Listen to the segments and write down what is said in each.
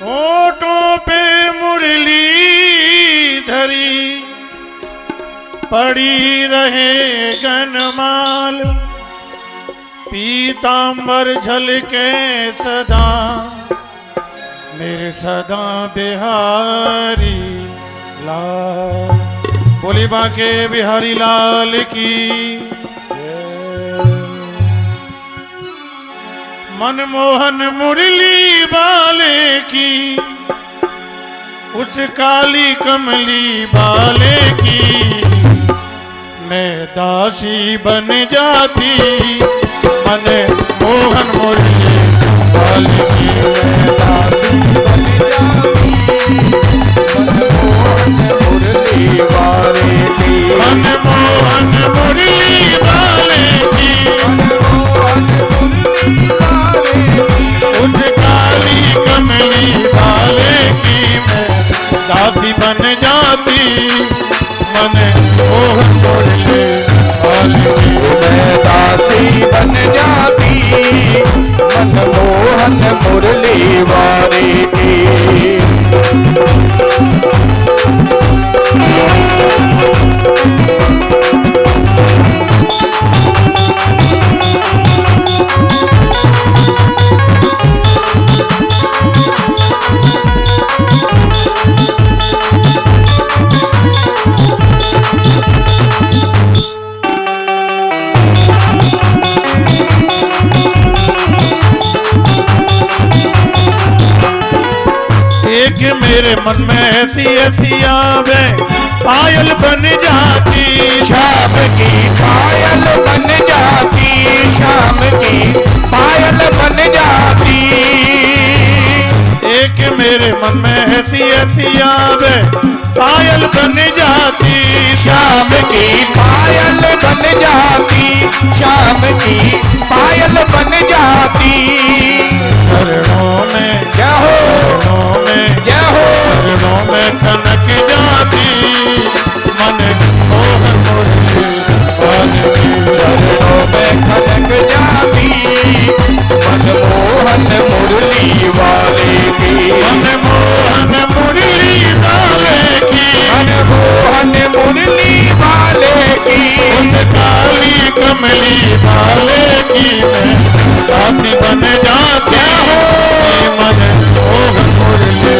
होठों पे मुरली धरी पड़ी रहे गनमाल, पीतांबर झलके सदा मेरे सदा बिहारी लाल। बोली बांके बिहारी लाल की। मनमोहन मुरली वाले की, उस काली कमली वाले की मैं दासी बन जाती। मन मोहन मुरली वाले की मैं दासी बन जाती। मनमोहन मुरली वाले की, मनमोहन मुरली वाले की, मनमोहन मुरली वाले की उस काली कमली वाले की मैं दासी बन जाती। मन मोहन मुरली वाले की मैं दासी बन जाती। मनमोहन मुरली वाले की। मेरे मन में ऐसी ऐसी आवे पायल बन जाती। शाम की पायल बन जाती, शाम की पायल बन जाती। एक मेरे मन में ऐसी ऐसी आवे पायल बन जाती। शाम की पायल बन जाती, शाम की पायल बन जाती। चरणों में क्या हो, चरणों में क्या हो, चरणों में खनक जाती। मन मोहन मुरली वाले की चरणों में खनक जाती। मनमोहन मुरली वाले की, मनमोहन मुरली वाले की, मनमोहन मुरली वाले की उस काली कमली वाले की मैं दासी बन जाती हूँ। मनमोहन मुरली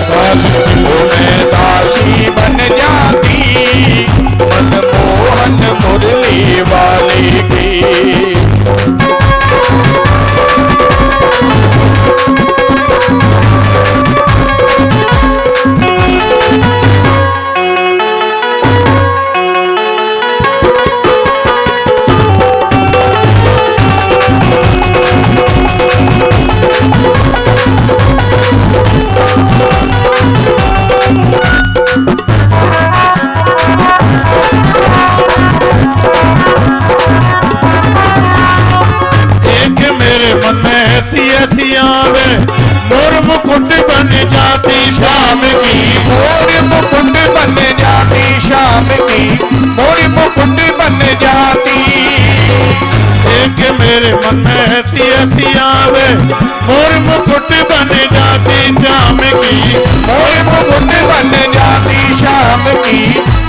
वाले की मैं दासी बन जाती। मनमोहन मुरली वाले की। ऐसी आवे मोर मुकुट बन जाती। शाम की मोर मुकुट बन जाती, शाम की मोर मुकुट बन जाती। एक मेरे मन में ऐसी ऐसी आवे मोर मुकुट बन जाती। शाम की मोर मुकुट बन जाती, शाम की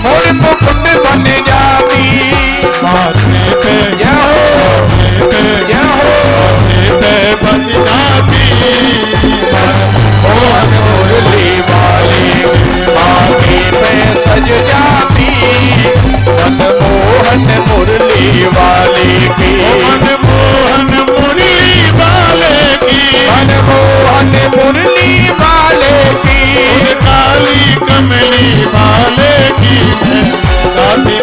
मोर मुकुट बन जाती। माथे पे क्या हो, क्या हो पे बन जाती। मनमोहन मुरली वाले आगे पे सज जाती। मनमोहन मुरली वाले की, मनमोहन मुरली वाले की, मनमोहन मुरली वाले की काली कमली वाले की मैं दासी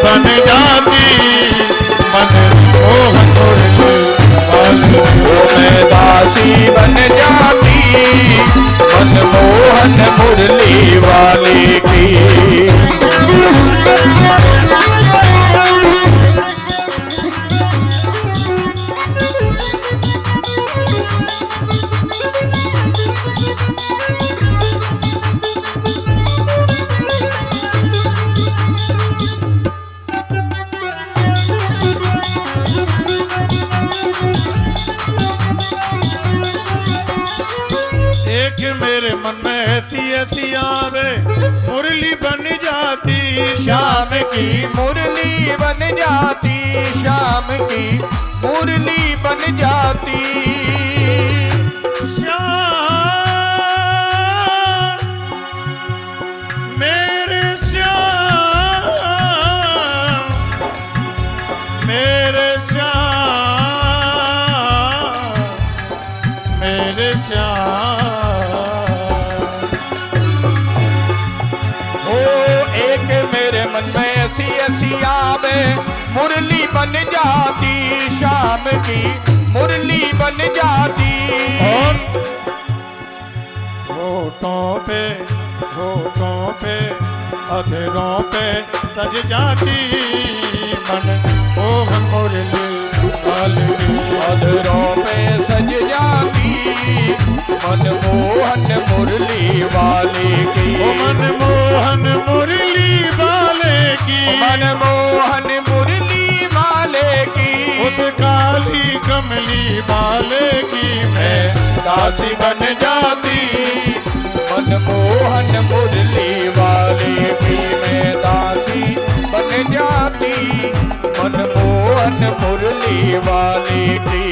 मेरे मन में ऐसी ऐसी आवे मुरली बन जाती शाम की मुरली बन जाती शाम की मुरली बन जाती श्याम मेरे श्याम मेरे श्याम मेरे श्याम ओ एक मेरे मन में ऐसी ऐसी आवे मुरली बन जाती शाम की मुरली बन जाती और होठों पे अधरों पे सज जाती मन मोहन मुरली वाले अधरों पे सज जाती मन मोहन मुरली वाले की मन मोहन मुरली वाले की मन मोहन मुरली वाले की उस काली कमली वाले की मैं दासी बन जाती मन मोहन मुरली वाले की मैं दासी बन जाती मन मोहन मुरली वाले की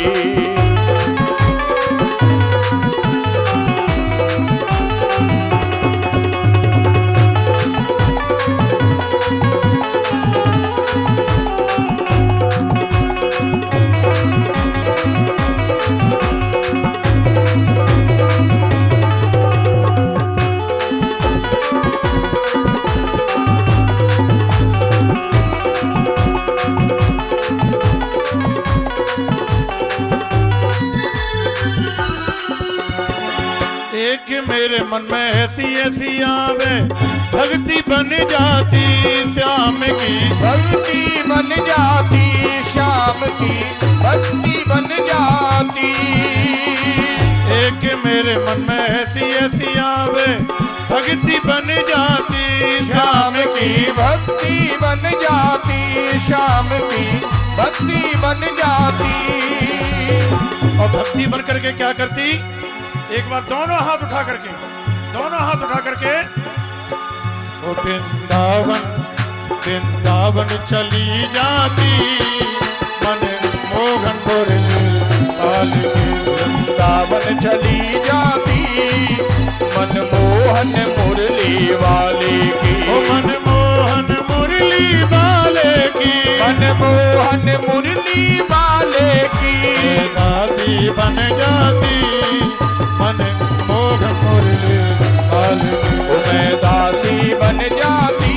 मेरे मन में ऐसी ऐसी आवे भक्ति बन जाती श्याम की भक्ति बन जाती श्याम की भक्ति बन जाती एक मेरे मन में ऐसी ऐसी आवे भक्ति बन जाती श्याम की भक्ति बन जाती श्याम की भक्ति बन जाती और भक्ति बन करके क्या करती एक बार दोनों हाथ उठा करके वो वृंदावन चली जाती मन मोहन मुरली वाले की वृंदावन चली जाती मन मोहन मुरली वाले की मन मोहन मुरली वाले की मन मोहन मुरली वाले की दासी बन जाती मन मोहन मुरली वाले की मैं दासी बन जाती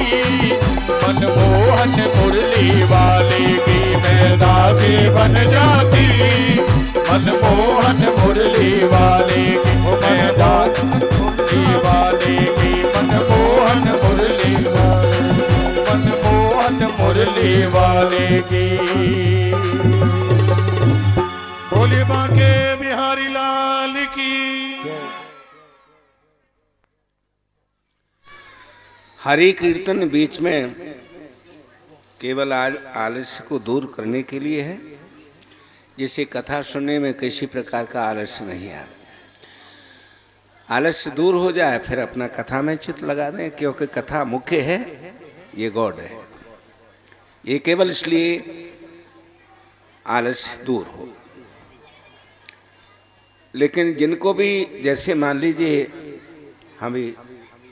मन मोहन मुरली वाले की मैं दासी बन जाती मन मोहन मुरली वाले की मैं दासी वाले की मन मोहन मुरली वाले मन मोहन मुरली वाले की बोले बांके बिहारी लाल की हरि कीर्तन बीच में केवल आलस्य को दूर करने के लिए है। जिसे कथा सुनने में किसी प्रकार का आलस्य नहीं है। आलस्य दूर हो जाए फिर अपना कथा में चित्त लगा दें, क्योंकि कथा मुख्य है, ये गॉड है। ये केवल इसलिए आलस्य दूर हो। लेकिन जिनको भी जैसे मान लीजिए हम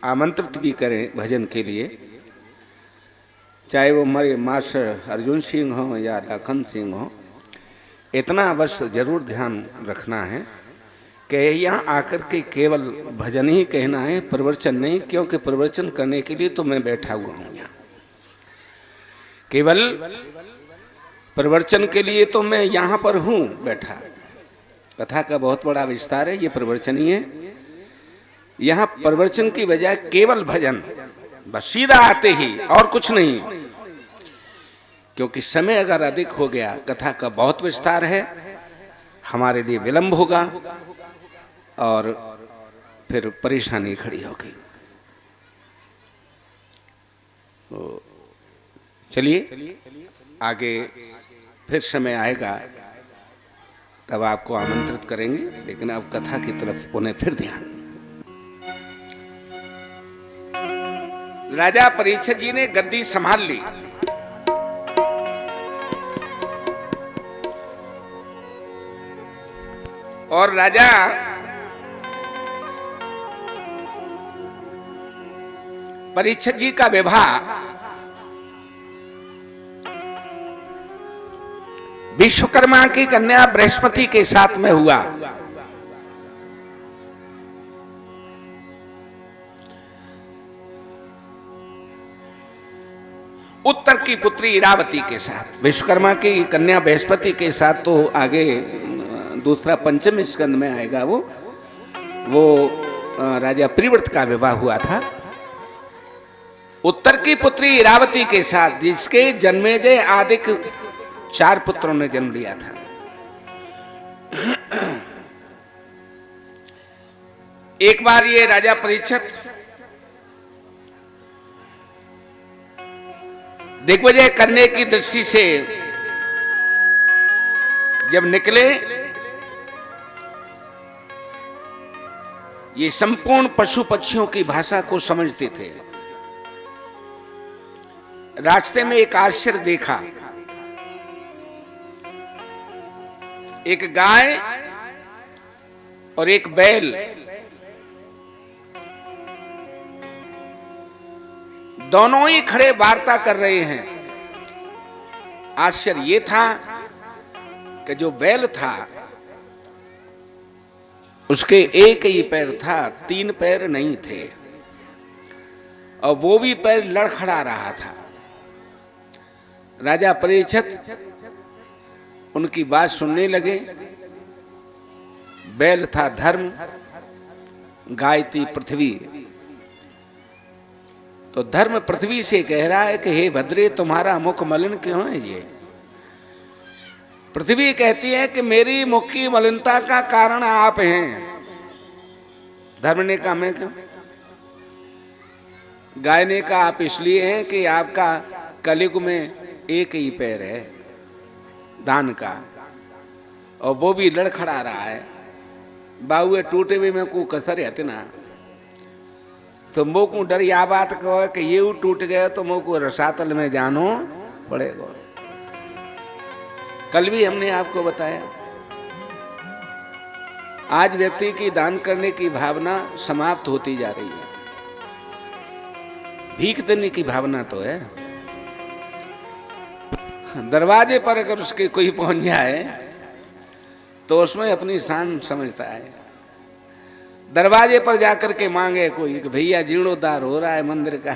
आमंत्रित भी करें भजन के लिए, चाहे वो हमारे मास्टर अर्जुन सिंह हो या लखन सिंह हो, इतना अवश्य जरूर ध्यान रखना है कि यहाँ आकर के केवल भजन ही कहना है, प्रवचन नहीं। क्योंकि प्रवचन करने के लिए तो मैं बैठा हुआ हूँ यहाँ, केवल प्रवचन के लिए तो मैं यहाँ पर हूँ बैठा। कथा का बहुत बड़ा विस्तार है, ये प्रवचन ही है। यहाँ प्रवचन की बजाय केवल भजन, बस सीधा आते ही और कुछ नहीं। क्योंकि समय अगर अधिक हो गया, कथा का बहुत विस्तार है, हमारे लिए विलंब होगा और फिर परेशानी खड़ी होगी। तो चलिए आगे फिर समय आएगा तब आपको आमंत्रित करेंगे, लेकिन अब कथा की तरफ उन्हें फिर ध्यान। राजा परीक्षित जी ने गद्दी संभाल ली। और राजा परीक्षित जी का विवाह विश्वकर्मा की कन्या बृहस्पति के साथ में हुआ। उत्तर की पुत्री इरावती के साथ। विश्वकर्मा की कन्या बृहस्पति के साथ तो आगे दूसरा पंचम स्कंद में आएगा। वो राजा प्रिव्रत का विवाह हुआ था। उत्तर की पुत्री इरावती के साथ, जिसके जन्मेजय आदि 4 पुत्रों ने जन्म लिया था। एक बार ये राजा परीक्षित दिग्विजय करने की दृष्टि से जब निकले, ये संपूर्ण पशु पक्षियों की भाषा को समझते थे। रास्ते में एक आश्चर्य देखा। एक गाय और एक बैल दोनों ही खड़े वार्ता कर रहे हैं। आश्चर्य ये था कि जो बैल था उसके एक ही पैर था, 3 पैर नहीं थे, और वो भी पैर लड़खड़ा रहा था। राजा परीक्षित उनकी बात सुनने लगे। बैल था धर्म, गाय थी पृथ्वी। तो धर्म पृथ्वी से कह रहा है कि हे भद्रे, तुम्हारा मुख मलिन क्यों है? ये पृथ्वी कहती है कि मेरी मुख की मलिनता का कारण आप हैं। धर्म ने कहा मैं क्यों? गाय ने कहा आप इसलिए हैं कि आपका कलयुग में एक ही पैर है दान का, और वो भी लड़खड़ा रहा है। बाहुए टूटे हुए में को कसर है ना, तो मो को डर या बात कहो कि ये टूट गया तो मो को रसातल में जानो पड़ेगा। कल भी हमने आपको बताया, आज व्यक्ति की दान करने की भावना समाप्त होती जा रही है। भीख देने की भावना तो है। दरवाजे पर अगर उसके कोई पहुंच जाए तो उसमें अपनी शान समझता है। दरवाजे पर जाकर के मांगे कोई कि भैया जीर्णोद्धार हो रहा है मंदिर का,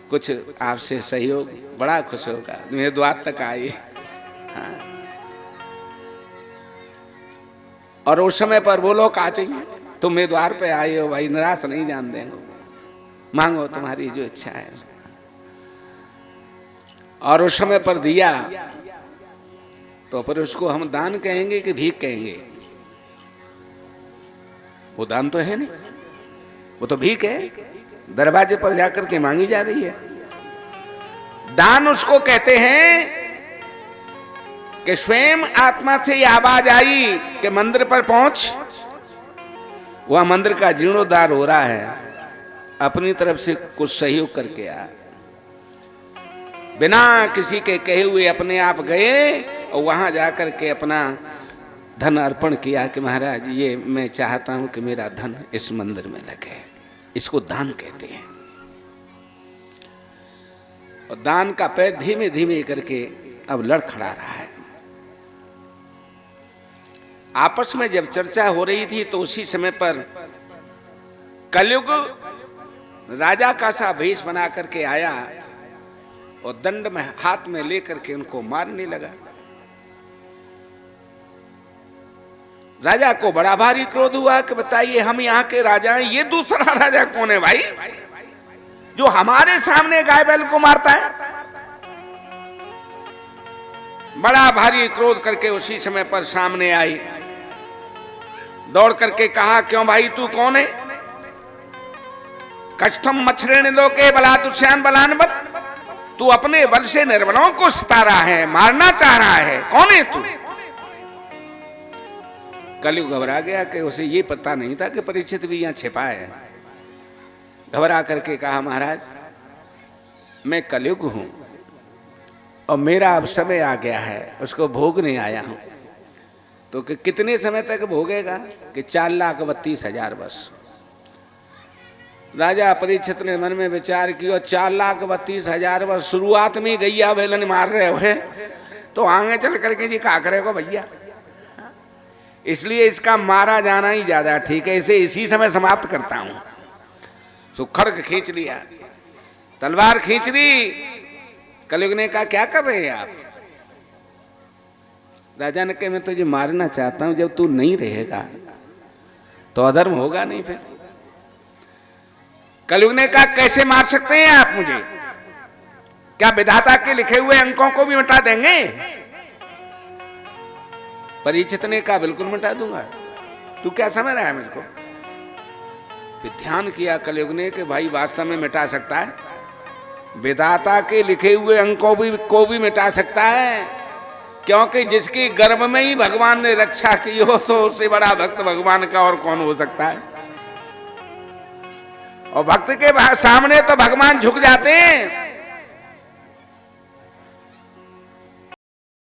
कुछ आपसे सहयोग, बड़ा खुश होगा। मेरे द्वार तक आइए। हाँ। और उस समय पर बोलो का चाहिए, तुम मेरे द्वार पे आए हो भाई, निराश नहीं जान देंगे, मांगो तुम्हारी जो इच्छा है। और उस समय पर दिया तो फिर उसको हम दान कहेंगे कि भीख कहेंगे? वो दान तो है नहीं, वो तो भीख है। दरवाजे पर जाकर के मांगी जा रही है। दान उसको कहते हैं कि स्वयं आत्मा से ये आवाज आई कि मंदिर पर पहुंच, वह मंदिर का जीर्णोद्धार हो रहा है, अपनी तरफ से कुछ सहयोग करके आ। बिना किसी के कहे हुए अपने आप गए और वहां जाकर के अपना धन अर्पण किया कि महाराज ये मैं चाहता हूं कि मेरा धन इस मंदिर में लगे। इसको दान कहते हैं। और दान का पैर धीमे धीमे करके अब लड़खड़ा रहा है। आपस में जब चर्चा हो रही थी तो उसी समय पर कलयुग राजा का सा भेष बना करके आया और दंड में हाथ में लेकर के उनको मारने लगा। राजा को बड़ा भारी क्रोध हुआ कि बताइए हम यहाँ के राजा हैं, ये दूसरा राजा कौन है भाई जो हमारे सामने गाय बैल को मारता है? बड़ा भारी क्रोध करके उसी समय पर सामने आई, दौड़ करके कहा क्यों भाई तू कौन है? कष्टम मच्छरेण लोके बलादुष्यान बलानवत, तू अपने बल से निर्बलों को सता रहा है, मारना चाह रहा है, कौन है तू? कलयुग घबरा गया कि उसे ये पता नहीं था कि परीक्षित भी यहाँ छिपा है। घबरा करके कहा महाराज मैं कलयुग हूं और मेरा अब समय आ गया है, उसको भोगने आया हूं। तो कि कितने समय तक भोगेगा? कि 4,32,000 वर्ष। राजा परीक्षित ने मन में विचार किया, 4,32,000 वर्ष शुरुआत में गैया बैलन मार रहे हो, तो आगे चल करके जी का करेगा भैया। इसलिए इसका मारा जाना ही ज्यादा ठीक है, इसे इसी समय समाप्त करता हूं। तो खड्ग खींच लिया, तलवार खींच ली। कलयुग ने कहा क्या कर रहे हैं आप? राजा ने कहा मैं तुझे मारना चाहता हूं, जब तू नहीं रहेगा तो अधर्म होगा नहीं फिर। कलयुग ने कहा कैसे मार सकते हैं आप मुझे? क्या विधाता के लिखे हुए अंकों को भी मिटा देंगे? परीक्षित ने कहा बिल्कुल मिटा दूंगा, तू क्या समझ रहा है मुझको? फिर ध्यान किया कलयुग ने कि भाई वास्तव में मिटा सकता है, विधाता के लिखे हुए अंकों को भी मिटा सकता है, क्योंकि जिसकी गर्भ में ही भगवान ने रक्षा की हो तो उससे बड़ा भक्त भगवान का और कौन हो सकता है। और भक्त के सामने तो भगवान झुक जाते हैं।